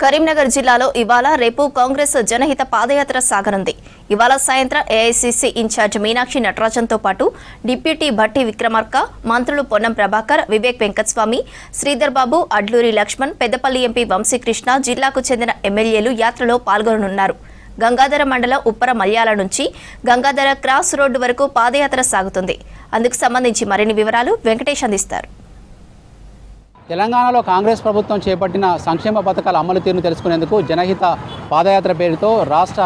కరీంనగర్ జిల్లాలో ఇవాళ రేపు కాంగ్రెస్ జనహిత పాదయాత్ర సాగనుంది. ఇవాళ సాయంత్రం ఏఐసీసీ ఇన్ఛార్జ్ మీనాక్షి నటరాజన్తో పాటు డిప్యూటీ భట్టి విక్రమార్క, మంత్రులు పొన్నం ప్రభాకర్, వివేక్ వెంకటస్వామి, శ్రీధర్ బాబు, అడ్లూరి లక్ష్మణ్, పెద్దపల్లి ఎంపీ వంశీకృష్ణ, జిల్లాకు చెందిన ఎమ్మెల్యేలు యాత్రలో పాల్గొననున్నారు. గంగాధర మండలం ఉప్పర మల్యాల నుంచి గంగాధర క్రాస్ రోడ్డు వరకు పాదయాత్ర సాగుతుంది. అందుకు సంబంధించి మరిన్ని వివరాలు వెంకటేష్ అందిస్తారు. తెలంగాణలో కాంగ్రెస్ ప్రభుత్వం చేపట్టిన సంక్షేమ పథకాల అమలు తీరును తెలుసుకునేందుకు జనహిత పాదయాత్ర పేరుతో రాష్ట్ర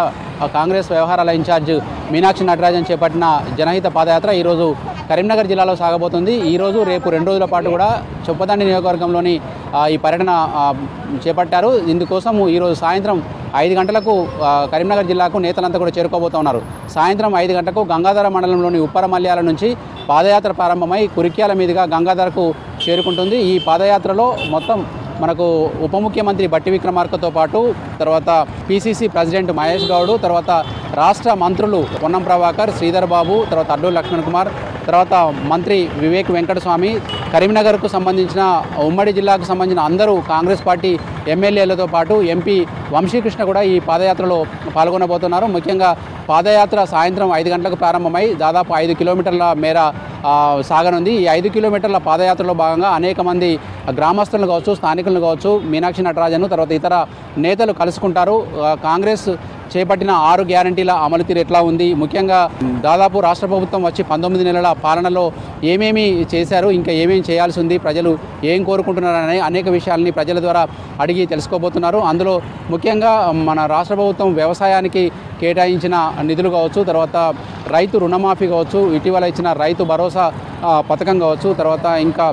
కాంగ్రెస్ వ్యవహారాల ఇన్ఛార్జ్ మీనాక్షి నటరాజన్ చేపట్టిన జనహిత పాదయాత్ర ఈరోజు కరీంనగర్ జిల్లాలో సాగబోతుంది. ఈరోజు రేపు 2 రోజుల పాటు కూడా చొప్పదండి నియోజకవర్గంలోని ఈ పర్యటన చేపట్టారు. ఇందుకోసం ఈరోజు సాయంత్రం 5 గంటలకు కరీంనగర్ జిల్లాకు నేతలంతా కూడా చేరుకోబోతున్నారు. సాయంత్రం 5 గంటలకు గంగాధర మండలంలోని ఉప్పర మల్యాల నుంచి పాదయాత్ర ప్రారంభమై కురిక్యాల మీదుగా గంగాధరకు చేరుకుంటుంది. ఈ పాదయాత్రలో మొత్తం మనకు ఉప ముఖ్యమంత్రి భట్టి విక్రమార్కతో పాటు తర్వాత పిసిసి ప్రెసిడెంట్ మహేష్ గౌడ్, తర్వాత రాష్ట్ర మంత్రులు పొన్నం ప్రభాకర్, శ్రీధర్ బాబు, తర్వాత అడ్లూరి లక్ష్మణ్ కుమార్, తర్వాత మంత్రి వివేక్ వెంకటస్వామి, కరీంనగర్కు సంబంధించిన ఉమ్మడి జిల్లాకు సంబంధించిన అందరూ కాంగ్రెస్ పార్టీ ఎమ్మెల్యేలతో పాటు ఎంపీ వంశీకృష్ణ కూడా ఈ పాదయాత్రలో పాల్గొనబోతున్నారు. ముఖ్యంగా పాదయాత్ర సాయంత్రం 5 గంటలకు ప్రారంభమై దాదాపు 5 కిలోమీటర్ల మేర సాగనుంది. ఈ 5 కిలోమీటర్ల పాదయాత్రలో భాగంగా అనేక మంది గ్రామస్తులను కావచ్చు, స్థానికులను కావచ్చు, మీనాక్షి నటరాజన్ తర్వాత ఇతర నేతలు కలుసుకుంటారు. కాంగ్రెస్ చేపట్టిన 6 గ్యారంటీల అమలు తీరు ఎట్లా ఉంది, ముఖ్యంగా దాదాపు రాష్ట్ర ప్రభుత్వం వచ్చి 19 నెలల పాలనలో ఏమేమి చేశారు, ఇంకా ఏమేమి చేయాల్సి ఉంది, ప్రజలు ఏం కోరుకుంటున్నారనే అనేక విషయాలని ప్రజల ద్వారా అడిగి తెలుసుకోబోతున్నారు. అందులో ముఖ్యంగా మన రాష్ట్ర ప్రభుత్వం వ్యవసాయానికి కేటాయించిన నిధులు కావచ్చు, తర్వాత రైతు రుణమాఫీ కావచ్చు, ఇటీవల ఇచ్చిన రైతు భరోసా పథకం కావచ్చు, తర్వాత ఇంకా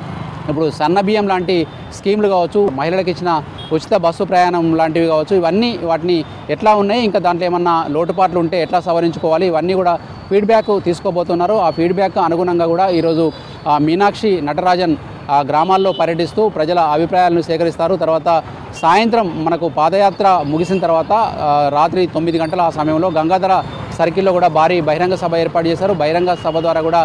ఇప్పుడు సన్న బియ్యం లాంటి స్కీములు కావచ్చు, మహిళలకు ఇచ్చిన ఉచిత బస్సు ప్రయాణం లాంటివి కావచ్చు, ఇవన్నీ వాటిని ఎట్లా ఉన్నాయి, ఇంకా దాంట్లో ఏమన్నా లోటుపాట్లు ఉంటే ఎట్లా సవరించుకోవాలి, ఇవన్నీ కూడా ఫీడ్బ్యాక్ తీసుకోబోతున్నారు. ఆ ఫీడ్బ్యాక్ అనుగుణంగా కూడా ఈరోజు మీనాక్షి నటరాజన్ గ్రామాల్లో పర్యటిస్తూ ప్రజల అభిప్రాయాలను సేకరిస్తారు. తర్వాత సాయంత్రం మనకు పాదయాత్ర ముగిసిన తర్వాత రాత్రి 9 గంటల ఆ సమయంలో గంగాధర సర్కిల్లో కూడా భారీ బహిరంగ సభ ఏర్పాటు చేశారు. బహిరంగ సభ ద్వారా కూడా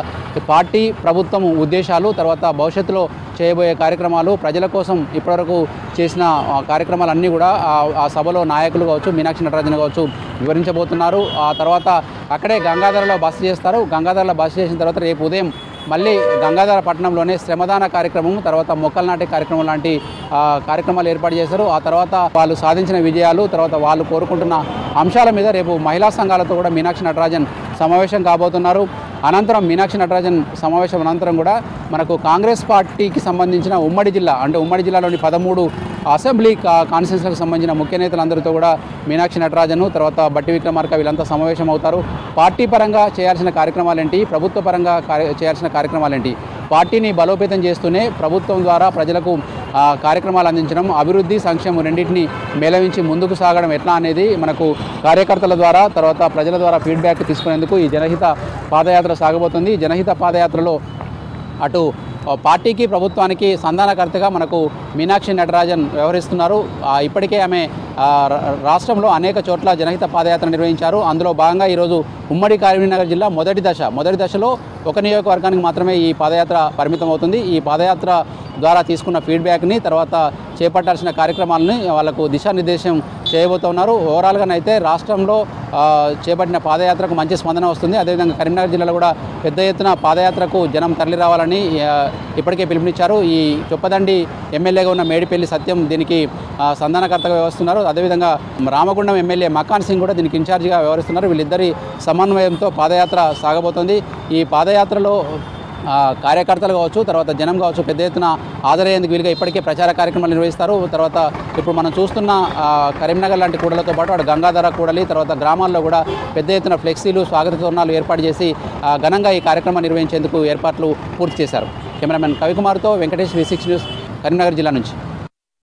పార్టీ ప్రభుత్వం ఉద్దేశాలు, తర్వాత భవిష్యత్తులో చేయబోయే కార్యక్రమాలు, ప్రజల కోసం ఇప్పటివరకు చేసిన కార్యక్రమాలన్నీ కూడా ఆ సభలో నాయకులు కావచ్చు, మీనాక్షి నటరాజన్ కావచ్చు వివరించబోతున్నారు. ఆ తర్వాత అక్కడే గంగాధరలో బస చేస్తారు. గంగాధరలో బస చేసిన తర్వాత రేపు ఉదయం మళ్ళీ గంగాధర పట్టణంలోనే శ్రమదాన కార్యక్రమం, తర్వాత మొక్కలు నాటే కార్యక్రమం లాంటి కార్యక్రమాలు ఏర్పాటు చేశారు. ఆ తర్వాత వాళ్ళు సాధించిన విజయాలు, తర్వాత వాళ్ళు కోరుకుంటున్న అంశాల మీద రేపు మహిళా సంఘాలతో కూడా మీనాక్షి నటరాజన్ సమావేశం కాబోతున్నారు. అనంతరం మీనాక్షి నటరాజన్ సమావేశం అనంతరం కూడా మనకు కాంగ్రెస్ పార్టీకి సంబంధించిన ఉమ్మడి జిల్లా అంటే ఉమ్మడి జిల్లాలోని 13 అసెంబ్లీ కాన్స్టిట్యూన్సీలకు సంబంధించిన ముఖ్య నేతలందరితో కూడా మీనాక్షి నటరాజన్, తర్వాత భట్టి విక్రమార్క వీళ్ళంతా సమావేశం అవుతారు. పార్టీ పరంగా చేయాల్సిన కార్యక్రమాలేంటి, ప్రభుత్వ పరంగా చేయాల్సిన కార్యక్రమాలేంటి, పార్టీని బలోపేతం చేస్తూనే ప్రభుత్వం ద్వారా ప్రజలకు కార్యక్రమాలు అందించడం, అభివృద్ధి సంక్షేమం రెండింటిని మేళవించి ముందుకు సాగడం ఎట్లా అనేది మనకు కార్యకర్తల ద్వారా తర్వాత ప్రజల ద్వారా ఫీడ్బ్యాక్ తీసుకునేందుకు ఈ జనహిత పాదయాత్ర సాగబోతుంది. జనహిత పాదయాత్రలో అటు పార్టీకి ప్రభుత్వానికి సంధానకర్తగా మనకు మీనాక్షి నటరాజన్ వ్యవహరిస్తున్నారు. ఇప్పటికే ఆమె రాష్ట్రంలో అనేక చోట్ల జనహిత పాదయాత్ర నిర్వహించారు. అందులో భాగంగా ఈరోజు ఉమ్మడి కరీంనగర్ జిల్లా మొదటి దశలో ఒక నియోజకవర్గానికి మాత్రమే ఈ పాదయాత్ర పరిమితం అవుతుంది. ఈ పాదయాత్ర ద్వారా తీసుకున్న ఫీడ్బ్యాక్ని తర్వాత చేపట్టాల్సిన కార్యక్రమాలని వాళ్ళకు దిశానిర్దేశం చేయబోతున్నారు. ఓవరాల్గానైతే రాష్ట్రంలో చేపట్టిన పాదయాత్రకు మంచి స్పందన వస్తుంది. అదేవిధంగా కరీంనగర్ జిల్లాలో కూడా పెద్ద ఎత్తున పాదయాత్రకు జనం తరలి రావాలని ఇప్పటికే పిలుపునిచ్చారు. ఈ చొప్పదండి ఎమ్మెల్యేగా ఉన్న మేడిపల్లి సత్యం దీనికి సంధానకర్తగా వ్యవహరిస్తున్నారు. అదేవిధంగా రామగుండం ఎమ్మెల్యే మకాన్ సింగ్ కూడా దీనికి ఇన్ఛార్జిగా వ్యవహరిస్తున్నారు. వీళ్ళిద్దరి సమన్వయంతో పాదయాత్ర సాగబోతోంది. ఈ పాదయాత్రలో కార్యకర్తలు కావచ్చు, తర్వాత జనం కావచ్చు పెద్ద ఎత్తున హాజరయ్యేందుకు వీలుగా ఇప్పటికే ప్రచార కార్యక్రమాలు నిర్వహిస్తారు. తర్వాత ఇప్పుడు మనం చూస్తున్న కరీంనగర్ లాంటి కూడలతో పాటు అటు గంగాధర కూడలి, తర్వాత గ్రామాల్లో కూడా పెద్ద ఎత్తున ఫ్లెక్సీలు, స్వాగత తోరణాలు ఏర్పాటు చేసి ఘనంగా ఈ కార్యక్రమం నిర్వహించేందుకు ఏర్పాట్లు పూర్తి చేశారు. కెమెరామెన్ కవికుమార్తో వెంకటేష్, V6 న్యూస్, కరీంనగర్ జిల్లా నుంచి.